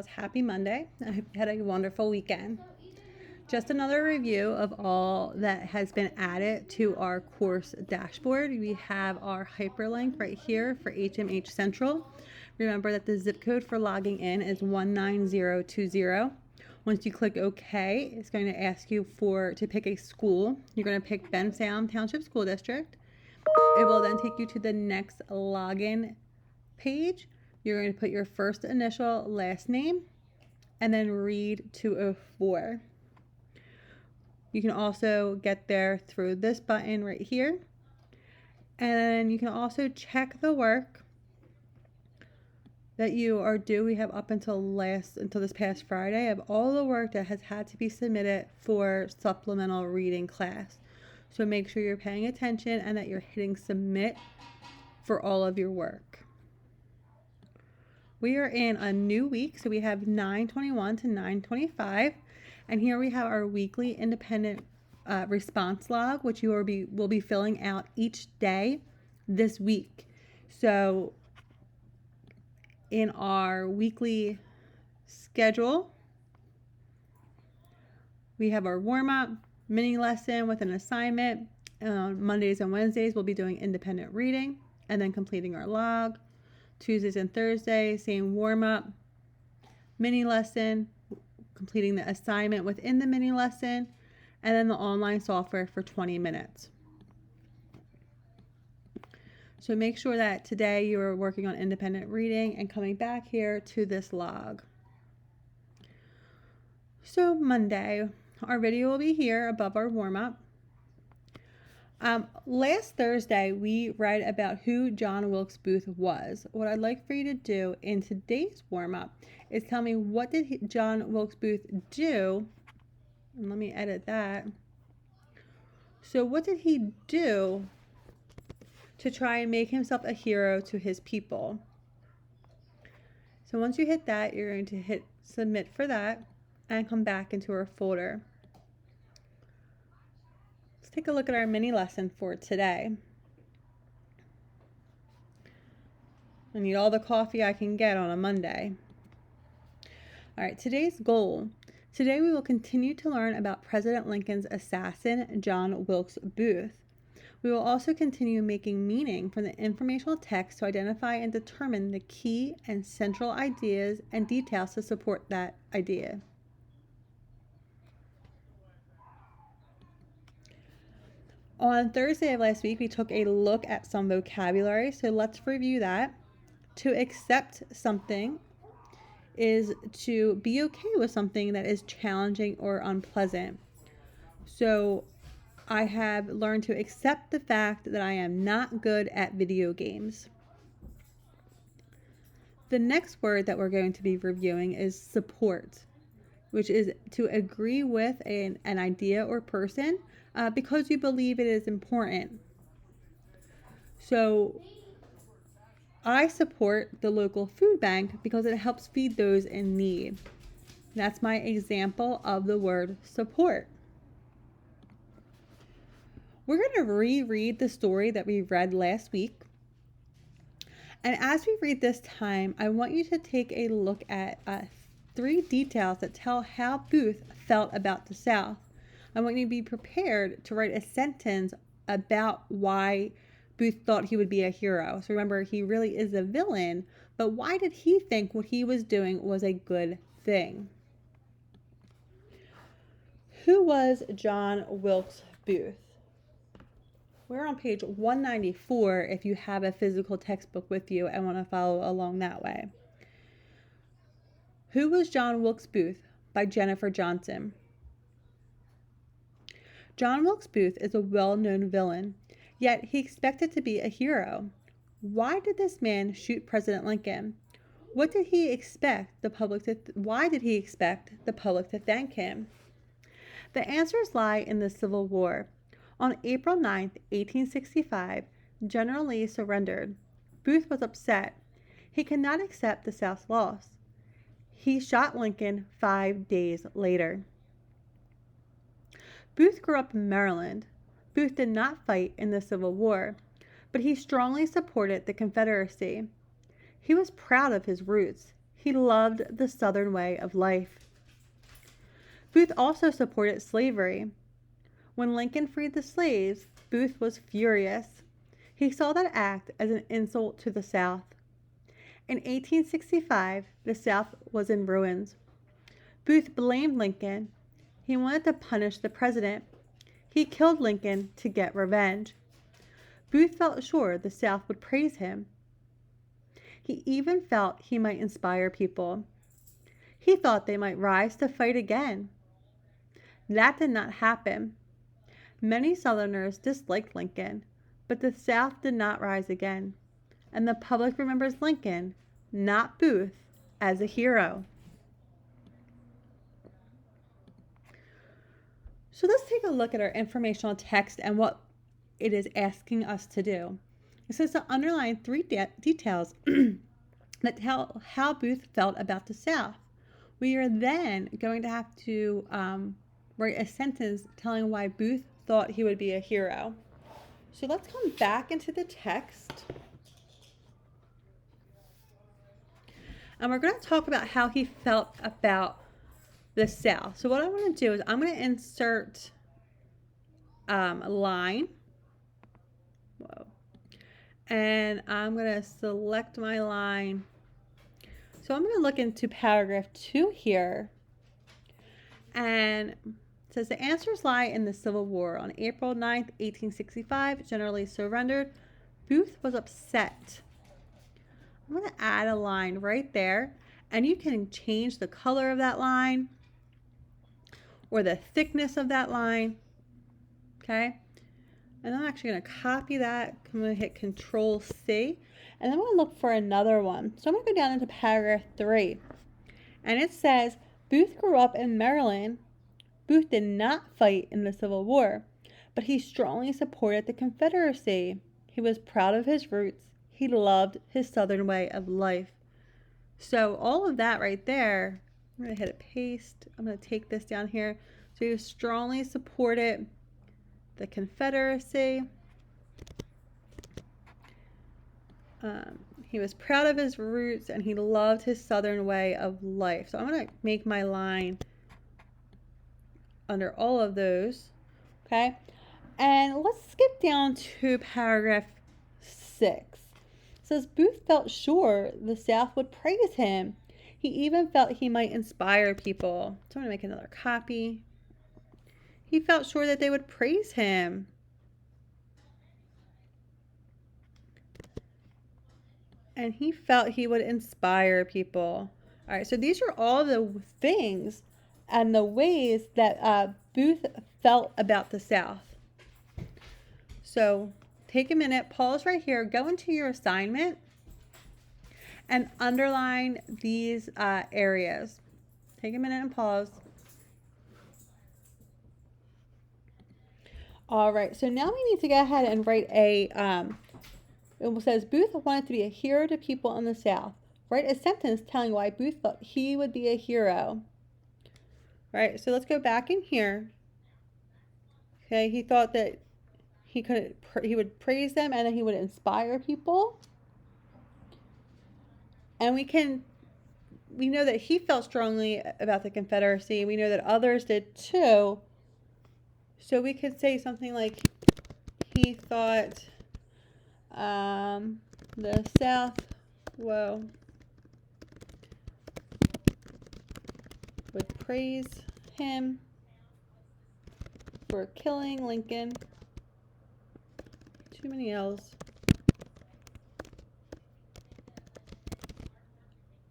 gals. Happy Monday. I hope you had a wonderful weekend. Just another review of all that has been added to our course dashboard. We have our hyperlink right here for HMH Central. Remember that the zip code for logging in is 19020. Once you click OK, it's going to ask you to pick a school. You're going to pick Bensalem Township School District. It will then take you to the next login page. You're going to put your first initial, last name, and then read 204. You can also get there through this button right here. And you can also check the work that you are due. We have up until this past Friday of all the work that has had to be submitted for supplemental reading class. So make sure you're paying attention and that you're hitting submit for all of your work. We are in a new week, so we have 9/21 to 9/25, and here we have our weekly independent response log, which you will be filling out each day this week. So in our weekly schedule, we have our warm-up, mini lesson with an assignment. Mondays and Wednesdays, we'll be doing independent reading and then completing our log. Tuesdays and Thursdays, same warm-up, mini lesson, completing the assignment within the mini lesson, and then the online software for 20 minutes. So make sure that today you are working on independent reading and coming back here to this log. So Monday, our video will be here above our warm-up. Last Thursday, we read about who John Wilkes Booth was. What I'd like for you to do in today's warm-up is tell me, what did John Wilkes Booth do? And let me edit that. So what did he do to try and make himself a hero to his people? So once you hit that, you're going to hit submit for that and come back into our folder. Take a look at our mini lesson for today. I need all the coffee I can get on a Monday. All right, today's goal. Today we will continue to learn about President Lincoln's assassin, John Wilkes Booth. We will also continue making meaning from the informational text to identify and determine the key and central ideas and details to support that idea. On Thursday of last week, we took a look at some vocabulary, so let's review that. To accept something is to be okay with something that is challenging or unpleasant. So I have learned to accept the fact that I am not good at video games. The next word that we're going to be reviewing is support, which is to agree with an idea or person because you believe it is important. So I support the local food bank because it helps feed those in need. That's my example of the word support. We're going to reread the story that we read last week. And as we read this time, I want you to take a look at 3 details that tell how Booth felt about the South. I want you to be prepared to write a sentence about why Booth thought he would be a hero. So remember, he really is a villain, but why did he think what he was doing was a good thing? Who was John Wilkes Booth? We're on page 194 if you have a physical textbook with you and want to follow along that way. Who was John Wilkes Booth? By Jennifer Johnson. John Wilkes Booth is a well-known villain, yet he expected to be a hero. Why did this man shoot President Lincoln? What did he expect the public to why did he expect the public to thank him? The answers lie in the Civil War. On April 9, 1865, General Lee surrendered. Booth was upset. He could not accept the South's loss. He shot Lincoln 5 days later. Booth grew up in Maryland. Booth did not fight in the Civil War, but he strongly supported the Confederacy. He was proud of his roots. He loved the Southern way of life. Booth also supported slavery. When Lincoln freed the slaves, Booth was furious. He saw that act as an insult to the South. In 1865, the South was in ruins. Booth blamed Lincoln. He wanted to punish the president. He killed Lincoln to get revenge. Booth felt sure the South would praise him. He even felt he might inspire people. He thought they might rise to fight again. That did not happen. Many Southerners disliked Lincoln, but the South did not rise again, and the public remembers Lincoln, not Booth, as a hero. So let's take a look at our informational text and what it is asking us to do. It says to underline three details that tell how Booth felt about the South. We are then going to have to write a sentence telling why Booth thought he would be a hero. So let's come back into the text. And we're going to talk about how he felt about the South. So what I want to do is I'm going to insert a line. Whoa. And I'm going to select my line. So I'm going to look into paragraph 2 here. And it says the answers lie in the Civil War. On April 9th, 1865, generally surrendered. Booth was upset. I'm going to add a line right there. And you can change the color of that line or the thickness of that line. Okay. And I'm actually going to copy that. I'm going to hit Control C. And then I'm going to look for another one. So I'm going to go down into paragraph 3. And it says, Booth grew up in Maryland. Booth did not fight in the Civil War, but he strongly supported the Confederacy. He was proud of his roots. He loved his Southern way of life. So all of that right there, I'm going to hit a paste. I'm going to take this down here. So he strongly supported the Confederacy. He was proud of his roots and he loved his Southern way of life. So I'm going to make my line under all of those. Okay. And let's skip down to paragraph 6. It says Booth felt sure the South would praise him. He even felt he might inspire people. So I'm going to make another copy. He felt sure that they would praise him. And he felt he would inspire people. All right, so these are all the things and the ways that Booth felt about the South. So take a minute, pause right here, go into your assignment, and underline these areas. Take a minute and pause. All right, so now we need to go ahead and write a it says Booth wanted to be a hero to people in the South. Write a sentence telling why Booth thought he would be a hero. All right, so let's go back in here. Okay, he thought that he would praise them and that he would inspire people. And we know that he felt strongly about the Confederacy. We know that others did too. So we could say something like he thought the South, would praise him for killing Lincoln. Too many L's.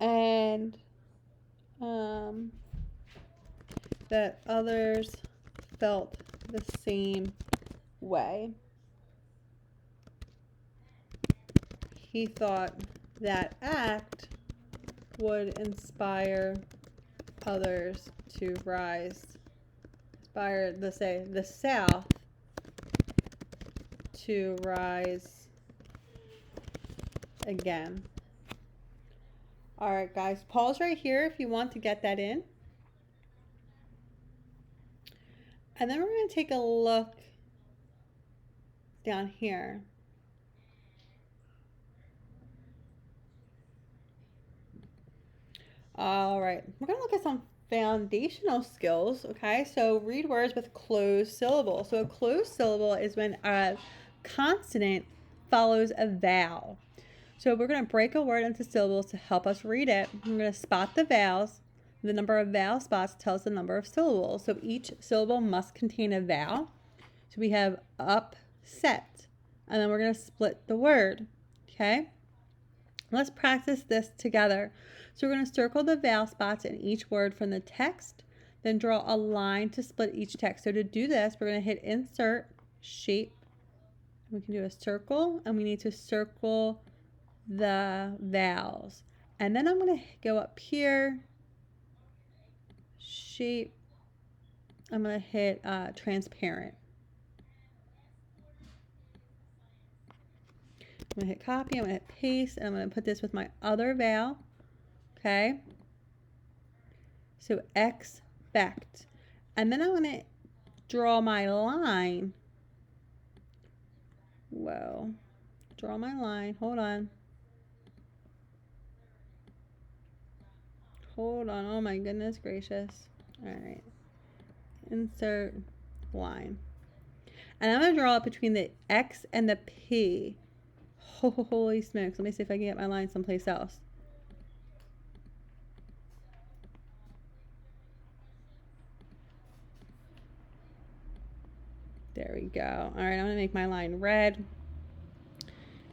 And that others felt the same way. He thought that act would inspire others to rise. Inspire, let's say, the South to rise again. All right, guys, pause right here if you want to get that in. And then we're going to take a look down here. All right, we're gonna look at some foundational skills. Okay, so read words with closed syllable. So a closed syllable is when a consonant follows a vowel. So we're going to break a word into syllables to help us read it. We're going to spot the vowels. The number of vowel spots tells the number of syllables. So each syllable must contain a vowel. So we have upset, and then we're going to split the word. Okay? Let's practice this together. So we're going to circle the vowel spots in each word from the text, then draw a line to split each text. So to do this, we're going to hit insert, shape. We can do a circle, and we need to circle the vowels. And then I'm going to go up here, shape. I'm going to hit transparent. I'm going to hit copy. I'm going to hit paste. And I'm going to put this with my other vowel. Okay. So expect. And then I'm going to draw my line. Whoa. Draw my line. Hold on. Hold on. Oh my goodness gracious. All right. Insert line. And I'm going to draw it between the X and the P. Holy smokes. Let me see if I can get my line someplace else. There we go. All right, I'm going to make my line red.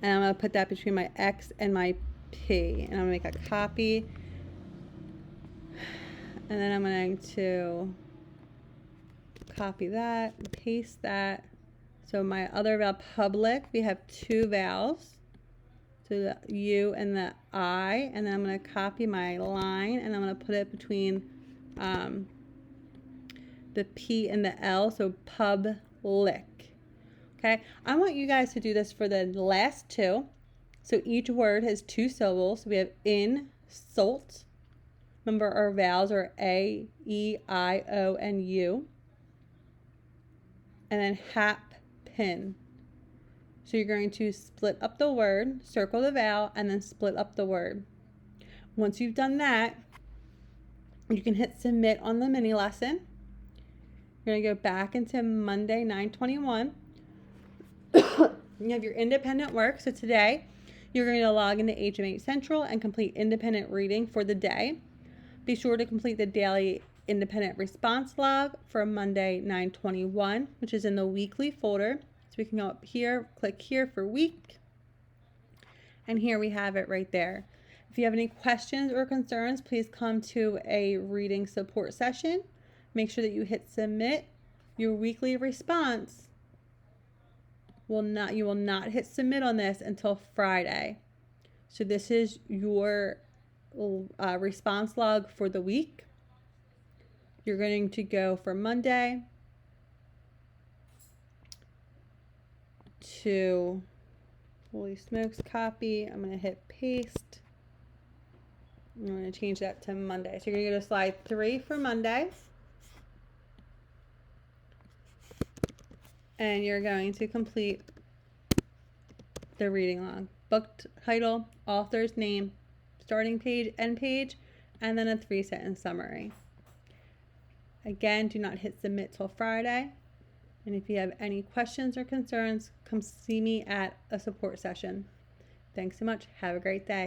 And I'm going to put that between my X and my P. And I'm going to make a copy. And then I'm going to copy that, paste that. So my other vowel, public, we have two vowels. So the U and the I. And then I'm going to copy my line, and I'm going to put it between the P and the L. So public. Okay, I want you guys to do this for the last two. So each word has two syllables. So we have insult. Remember, our vowels are A, E, I, O, and U. And then happen. So you're going to split up the word, circle the vowel, and then split up the word. Once you've done that, you can hit submit on the mini lesson. You're going to go back into Monday 9/21. You have your independent work. So today, you're going to log into HM8 Central and complete independent reading for the day. Be sure to complete the daily independent response log for Monday 9/21, which is in the weekly folder. So we can go up here, click here for week, and here we have it right there. If you have any questions or concerns, please come to a reading support session. Make sure that you hit submit. Your weekly response you will not hit submit on this until Friday. So this is your response log for the week. You're going to go from Monday to, holy smokes, copy. I'm going to hit paste. I'm going to change that to Monday. So you're going to go to slide 3 for Monday. And you're going to complete the reading log. Book title, author's name, starting page, end page, and then a 3-sentence summary. Again, do not hit submit till Friday. And if you have any questions or concerns, come see me at a support session. Thanks so much. Have a great day.